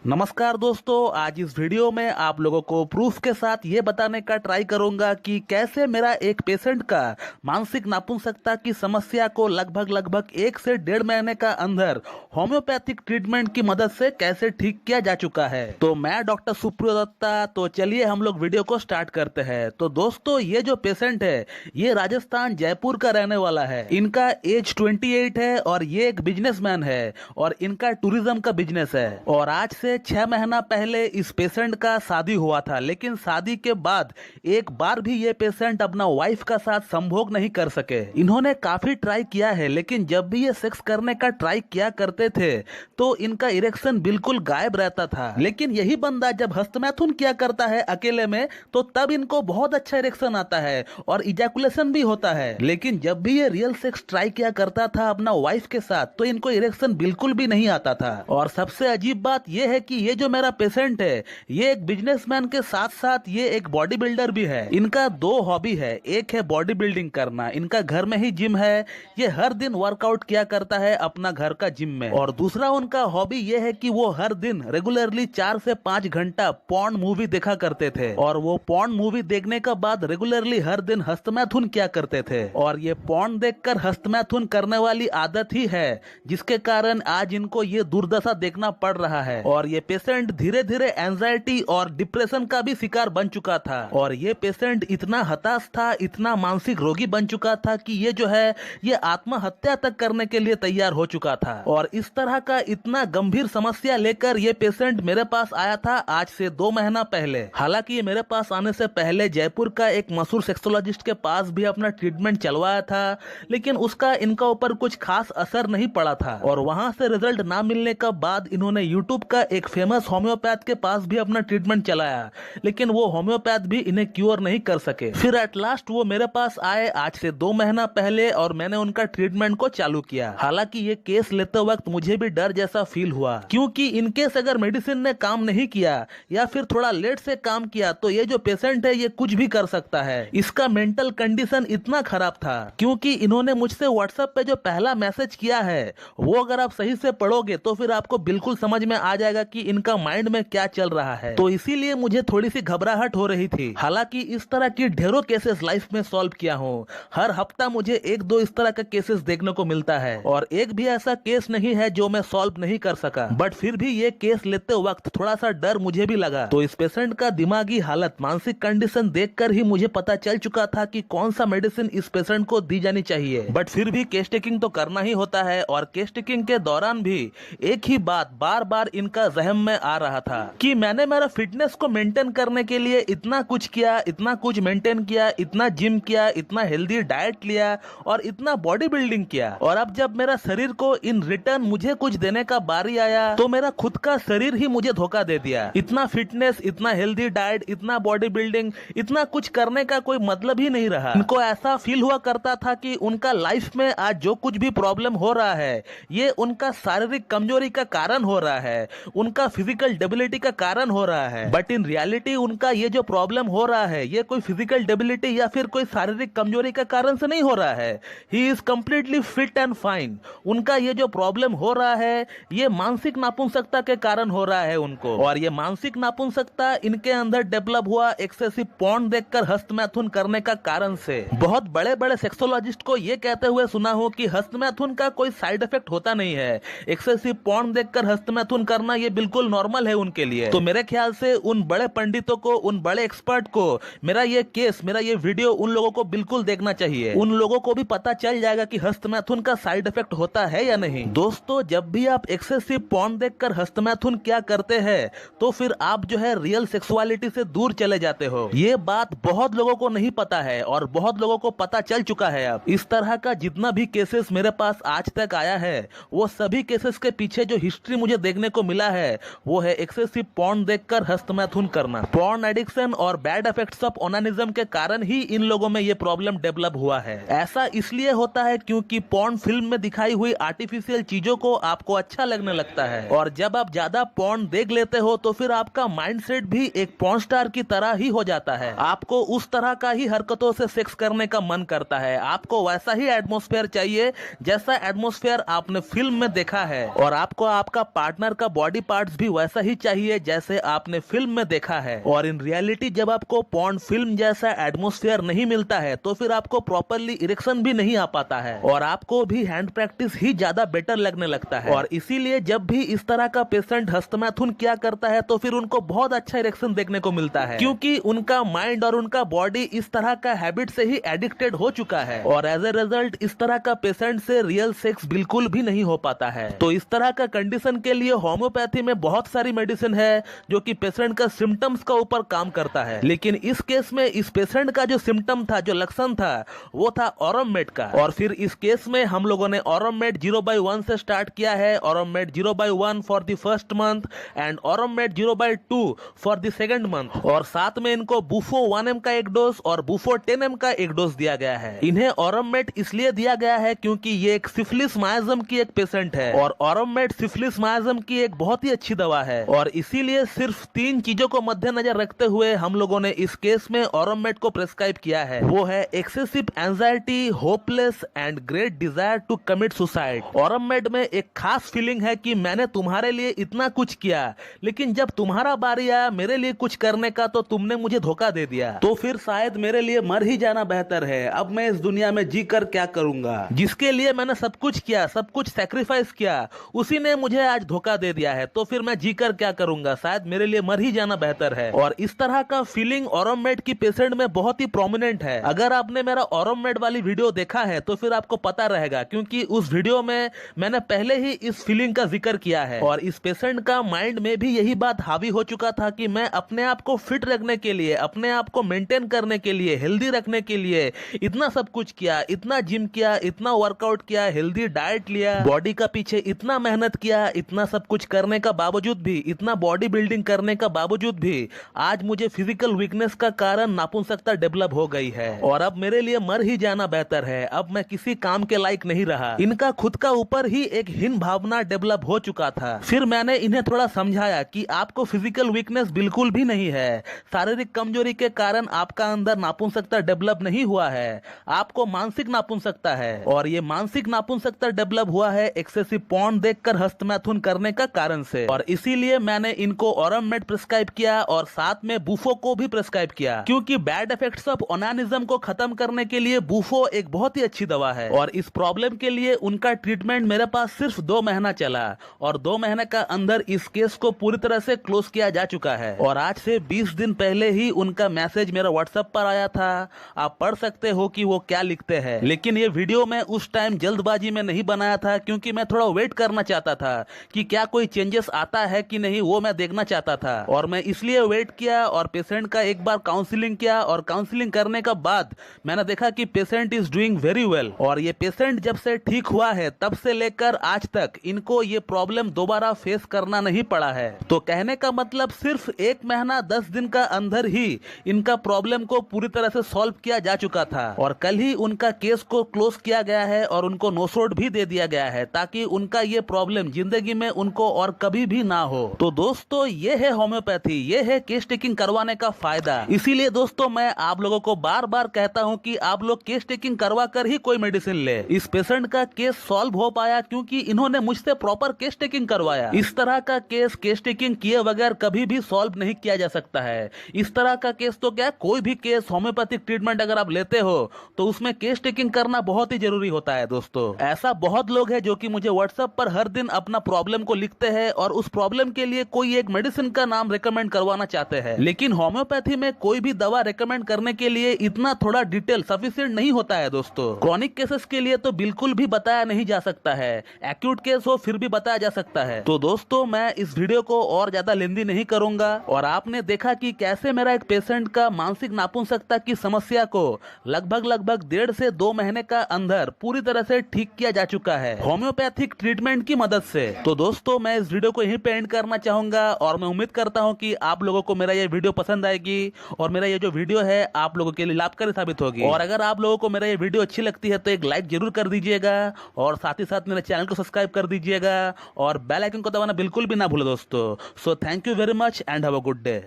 नमस्कार दोस्तों, आज इस वीडियो में आप लोगों को प्रूफ के साथ ये बताने का ट्राई करूंगा कि कैसे मेरा एक पेशेंट का मानसिक नपुंसकता की समस्या को लगभग 1 से 1.5 महीने का अंदर होम्योपैथिक ट्रीटमेंट की मदद से कैसे ठीक किया जा चुका है। तो मैं डॉक्टर सुप्रियो दत्ता। तो चलिए हम लोग वीडियो को स्टार्ट करते हैं। तो दोस्तों, ये जो पेशेंट है ये राजस्थान जयपुर का रहने वाला है। इनका एज 28 है और ये एक बिजनेसमैन है और इनका टूरिज्म का बिजनेस है। और आज से 6 महीना पहले इस पेशेंट का शादी हुआ था, लेकिन शादी के बाद एक बार भी ये पेशेंट अपना वाइफ का साथ संभोग नहीं कर सके। इन्होंने काफी ट्राई किया है, लेकिन जब भी ये सेक्स करने का ट्राई किया करते थे तो इनका इरेक्शन बिल्कुल गायब रहता था। लेकिन यही बंदा जब हस्तमैथुन किया करता है अकेले में तो तब इनको बहुत अच्छा इरेक्शन आता है और इजैकुलेशन भी होता है। लेकिन जब भी ये रियल सेक्स ट्राई किया करता था अपना वाइफ के साथ तो इनको इरेक्शन बिल्कुल भी नहीं आता था। और सबसे अजीब बात यह है कि ये जो मेरा पेशेंट है ये एक बिजनेसमैन के साथ साथ ये एक बॉडी बिल्डर भी है। इनका 2 हॉबी है, एक है बॉडी बिल्डिंग करना, इनका घर में ही जिम है, ये हर दिन वर्कआउट किया करता है अपना घर का जिम में। और दूसरा उनका हॉबी ये है कि वो हर दिन रेगुलरली 4 से 5 घंटा पॉर्न मूवी देखा करते थे और वो पॉर्न मूवी देखने के बाद रेगुलरली हर दिन हस्तमैथुन किया करते थे। और ये पॉर्न देखकर हस्तमैथुन करने वाली आदत ही है जिसके कारण आज इनको ये दुर्दशा देखना पड़ रहा है। और ये पेशेंट धीरे धीरे एंजाइटी और डिप्रेशन का भी शिकार बन चुका था। और ये पेशेंट इतना हताश था, इतना मानसिक रोगी बन चुका था कि ये जो है ये आत्महत्या तक करने के लिए तैयार हो चुका था। और इस तरह का इतना गंभीर समस्या लेकर ये पेशेंट मेरे पास आया था आज से 2 महीना पहले। हालांकि ये मेरे पास आने से पहले जयपुर का एक मशहूर सेक्सोलॉजिस्ट के पास भी अपना ट्रीटमेंट चलवाया था, लेकिन उसका इनका ऊपर कुछ खास असर नहीं पड़ा था। और वहां से रिजल्ट ना मिलने के बाद इन्होंने यूट्यूब का एक फेमस होम्योपैथ के पास भी अपना ट्रीटमेंट चलाया, लेकिन वो होम्योपैथ भी इन्हें क्योर नहीं कर सके। फिर एट लास्ट वो मेरे पास आए आज से 2 महीना पहले और मैंने उनका ट्रीटमेंट को चालू किया। हालांकि ये केस लेते वक्त मुझे भी डर जैसा फील हुआ, क्योंकि इनकेस अगर मेडिसिन ने काम नहीं किया या फिर थोड़ा लेट से काम किया तो ये जो पेशेंट है ये कुछ भी कर सकता है। इसका मेंटल कंडीशन इतना खराब था क्योंकि इन्होंने मुझसे व्हाट्सएप पे जो पहला मैसेज किया है वो अगर आप सही से पढ़ोगे तो फिर आपको बिल्कुल समझ में आ जाएगा कि इनका माइंड में क्या चल रहा है। तो इसीलिए मुझे थोड़ी सी घबराहट हो रही थी। हालांकि इस तरह की ढेरों केसेस लाइफ में सॉल्व किया हूँ, हर हफ्ता मुझे 1-2 इस तरह का केसेस देखने को मिलता है और एक भी ऐसा केस नहीं है जो मैं सॉल्व नहीं कर सका। बट फिर भी ये केस लेते वक्त थोड़ा सा डर मुझे भी लगा। तो इस पेशेंट का दिमागी हालत, मानसिक कंडीशन देखकर ही मुझे पता चल चुका था कि कौन सा मेडिसिन इस पेशेंट को दी जानी चाहिए। बट फिर भी केस टेकिंग तो करना ही होता है और केस टेकिंग के दौरान भी एक ही बात बार बार इनका जहन में आ रहा था कि मैंने मेरा फिटनेस को मेंटेन करने के लिए इतना कुछ किया, इतना कुछ मेंटेन किया, इतना जिम किया, इतना हेल्दी डाइट लिया और इतना बॉडी बिल्डिंग किया, और अब जब मेरा शरीर को इन रिटर्न मुझे कुछ देने का बारी आया तो मेरा खुद का शरीर ही मुझे धोखा दे दिया। इतना फिटनेस, इतना हेल्दी डाइट, इतना बॉडी बिल्डिंग, इतना कुछ करने का कोई मतलब ही नहीं रहा। इनको ऐसा फील हुआ करता था कि उनका लाइफ में आज जो कुछ भी प्रॉब्लम हो रहा है ये उनका शारीरिक कमजोरी का कारण हो रहा है, उनका फिजिकल डेबिलिटी का कारण हो रहा है। बट इन रियलिटी उनका ये जो प्रॉब्लम हो रहा है ये कोई फिजिकल डेबिलिटी या फिर कोई शारीरिक कमजोरी का कारण से नहीं हो रहा है। He is completely fit and fine. उनका ये जो प्रॉब्लम हो रहा है ये मानसिक नापुंसकता के कारण हो रहा है उनको। और ये मानसिक नापुंसकता इनके अंदर डेवलप हुआ एक्सेसिव पॉर्न देखकर हस्तमैथुन करने का कारण से। बहुत बड़े बड़े सेक्सोलॉजिस्ट को ये कहते हुए सुना हो कि हस्तमैथुन का कोई साइड इफेक्ट होता नहीं है, एक्सेसिव पॉर्न देखकर हस्तमैथुन करना ये बिल्कुल नॉर्मल है उनके लिए। तो मेरे ख्याल से उन बड़े पंडितों को, उन बड़े एक्सपर्ट को मेरा ये केस, मेरा ये वीडियो उन लोगों को बिल्कुल देखना चाहिए। उन लोगों को भी पता चल जाएगा कि हस्तमैथुन का साइड इफेक्ट होता है या नहीं। दोस्तों, जब भी आप एक्सेसिव पॉर्न देखकर हस्तमैथुन क्या करते हैं तो फिर आप जो है रियल सेक्सुअलिटी से दूर चले जाते हो। ये बात बहुत लोगों को नहीं पता है और बहुत लोगों को पता चल चुका है। अब इस तरह का जितना भी केसेस मेरे पास आज तक आया है वो सभी केसेस के पीछे जो हिस्ट्री मुझे देखने को मिला है वो है एक्सेसिव पॉर्न देखकर हस्तमैथुन करना। पॉर्न एडिक्शन और बैड इफेक्ट्स ऑफ ओनानिज्म के कारण ही इन लोगों में ये प्रॉब्लम डेवलप हुआ है। ऐसा इसलिए होता है क्योंकि पॉर्न फिल्म में दिखाई हुई आर्टिफिशियल चीजों को आपको अच्छा लगने लगता है और जब आप ज्यादा पॉर्न देख लेते हो तो फिर आपका माइंडसेट भी एक पॉर्न स्टार की तरह ही हो जाता है। आपको उस तरह का ही हरकतों से सेक्स करने का मन करता है, आपको वैसा ही एटमॉस्फेयर चाहिए जैसा एटमॉस्फेयर आपने फिल्म में देखा है और आपको आपका पार्टनर का बॉडी पार्ट्स भी वैसा ही चाहिए जैसे आपने फिल्म में देखा है। और इन रियलिटी जब आपको पॉर्न फिल्म जैसा एटमॉस्फेयर नहीं मिलता है तो फिर आपको प्रॉपरली इरेक्शन भी नहीं आ पाता है और आपको भी हैंड प्रैक्टिस ही ज्यादा बेटर लगने लगता है। और इसीलिए जब भी इस तरह का पेशेंट हस्तमैथुन क्या करता है तो फिर उनको बहुत अच्छा इरेक्शन देखने को मिलता है, क्योंकि उनका माइंड और उनका बॉडी इस तरह का हैबिट से ही एडिक्टेड हो चुका है और एज ए रिजल्ट इस तरह का पेशेंट से रियल सेक्स बिल्कुल भी नहीं हो पाता है। तो इस तरह का कंडीशन के लिए होम्योपैथी में बहुत सारी मेडिसिन है जो कि पेशेंट का सिम्टम्स का ऊपर काम करता है, लेकिन इस केस में इस पेशेंट का जो सिम्टम था, जो लक्षण था, वो था ऑरममेड का। और फिर इस केस में हम लोगों ने ऑरममेड 0/1 से स्टार्ट किया है, aurum met 0/1 for the first month and aurum met 0/2 for the second month, और साथ में इनको बुफो 1 mg का एक डोज और बुफो 10 mg का एक डोज दिया गया है। इन्हें ऑरममेड इसलिए दिया गया है क्योंकि ये एक सिफिलिस माइजम की एक पेशेंट है और ऑरममेड सिफिलिस माइजम की एक बहुत ही अच्छी दवा है और इसीलिए सिर्फ 3 चीजों को मद्देनजर रखते हुए हम लोगों ने इस केस में ऑरममेड को प्रेस्क्राइब किया है। वो है excessive anxiety, hopeless and great desire to commit suicide. Aurum met में एक खास फीलिंग है कि मैंने तुम्हारे लिए इतना कुछ किया, लेकिन जब तुम्हारा बारी आया मेरे लिए कुछ करने का तो तुमने मुझे धोखा दे दिया, तो फिर शायद मेरे लिए मर ही जाना बेहतर है। अब मैं इस दुनिया में जी कर क्या करूंगा? जिसके लिए मैंने सब कुछ किया, सब कुछ सैक्रिफाइस किया, उसी ने मुझे आज धोखा दे दिया है, तो फिर मैं जी कर क्या करूंगा? शायद मेरे लिए मर ही जाना बेहतर है। और इस तरह का फीलिंग ऑरममेड की पेशेंट में बहुत ही प्रोमिनेंट है। अगर आपने मेरा ऑरममेड वाली वीडियो देखा है तो फिर आपको पता रहेगा, क्योंकि उस वीडियो में मैंने पहले ही इस फीलिंग का जिक्र किया है और इस पेशेंट का माइंड में भी यही बात हावी हो चुका था कि मैं अपने आप को फिट रखने के लिए, अपने आप को मेंटेन करने के लिए, हेल्दी रखने के लिए इतना सब कुछ किया, इतना जिम किया, इतना वर्कआउट किया, हेल्दी डाइट लिया, बॉडी का पीछे इतना मेहनत किया, इतना सब कुछ करने का बावजूद भी, इतना बॉडी बिल्डिंग करने का बावजूद भी आज मुझे फिजिकल वीकनेस का कारण नापुंसकता डेवलप हो गई है और अब मेरे लिए मर ही जाना बेहतर है। अब मैं किसी काम के लायक नहीं रहा। इनका खुद का ऊपर ही एक हीन भावना डेवलप हो चुका था। फिर मैंने इन्हें थोड़ा समझाया कि आपको फिजिकल वीकनेस बिल्कुल भी नहीं है, शारीरिक कमजोरी के कारण आपका अंदर नापुंसकता डेवलप नहीं हुआ है, आपको मानसिक नापुंसकता है और ये मानसिक नापुंसकता डेवलप हुआ है एक्सेसिव पॉर्न देखकर हस्तमैथुन करने का कारण से। और इसीलिए मैंने इनको ऑरममेड प्रिस्क्राइब किया और साथ में बुफो को भी प्रिस्क्राइब किया, क्योंकि बैड इफेक्ट्स ऑफ ओनानिज्म को खत्म करने के लिए बुफो एक बहुत ही अच्छी दवा है। और इस प्रॉब्लम के लिए उनका ट्रीटमेंट मेरे पास सिर्फ 2 महीना चला और 2 महीने का अंदर इस केस को पूरी तरह से क्लोज किया जा चुका है। और आज से 20 दिन पहले ही उनका मैसेज मेरा व्हाट्सएप पर आया था। आप पढ़ सकते हो कि वो क्या लिखते हैं। लेकिन ये वीडियो मैं उस टाइम जल्दबाजी में नहीं बनाया था, क्योंकि मैं थोड़ा वेट करना चाहता था कि क्या कोई चेंजेस आता है कि नहीं, वो मैं देखना चाहता था। और मैं इसलिए वेट किया और पेशेंट का एक बार काउंसलिंग किया और काउंसलिंग करने का बाद मैंने देखा कि patient is doing very well. और ये पेशेंट जब से ठीक हुआ है तब से लेकर आज तक इनको ये प्रॉब्लम दोबारा फेस करना नहीं पड़ा है। तो कहने का मतलब सिर्फ 1 महीना 10 दिन का अंदर ही इनका प्रॉब्लम को पूरी तरह से सॉल्व किया जा चुका था और कल ही उनका केस को क्लोज किया गया है और उनको नो शॉट भी दे दिया गया है, ताकि उनका ये प्रॉब्लम जिंदगी में उनको और कभी भी ना हो। तो दोस्तों ये है होम्योपैथी, ये है केस टेकिंग करवाने का फायदा। इसीलिए दोस्तों मैं आप लोगों को बार बार कहता हूं कि आप लोग केस टेकिंग करवा कर ही कोई मेडिसिन ले। इस पेशेंट का केस सॉल्व हो पाया क्योंकि इन्होंने मुझसे प्रॉपर केस टेकिंग करवाया। इस तरह का केस टेकिंग किए बगैर कभी भी सॉल्व नहीं किया जा सकता है। इस तरह का केस तो क्या, कोई भी केस होम्योपैथिक ट्रीटमेंट अगर आप लेते हो तो उसमें केस टेकिंग करना बहुत ही जरूरी होता है। दोस्तों ऐसा बहुत लोग हैं जो कि मुझे व्हाट्सएप पर हर दिन अपना प्रॉब्लम को लिखते हैं और उस प्रॉब्लम के लिए कोई एक मेडिसिन का नाम रिकमेंड करवाना चाहते हैं, लेकिन होम्योपैथी में कोई भी दवा रिकमेंड करने के लिए इतना थोड़ा डिटेल सफिशिएंट नहीं होता है। दोस्तों क्रॉनिक केसेस के लिए तो बिल्कुल भी बताया नहीं जा सकता है, एक्यूट केस हो फिर भी बताया जा सकता है। तो दोस्तों मैं इस वीडियो को और ज्यादा लेंदी नहीं करूंगा और आपने देखा कि कैसे मेरा एक पेशेंट का मानसिक नापुंसकता की समस्या को लगभग 1.5 से 2 महीने का अंदर पूरी तरह से ठीक किया जा चुका है होम्योपैथिक ट्रीटमेंट की मदद से। तो दोस्तों मैं इस वीडियो को यहीं पे एंड करना चाहूंगा और मैं उम्मीद करता हूं कि आप लोगों को मेरा ये वीडियो पसंद आएगी और मेरा ये जो वीडियो है आप लोगों के लिए लाभकारी साबित होगी। और अगर आप लोगों को मेरा ये वीडियो अच्छी लगती है तो एक लाइक जरूर कर दीजिएगा और साथ ही साथ मेरे चैनल को सब्सक्राइब कर दीजिएगा और बेल आइकन को दबाना बिल्कुल भी ना भूले दोस्तों। So thank you very much and have a good day.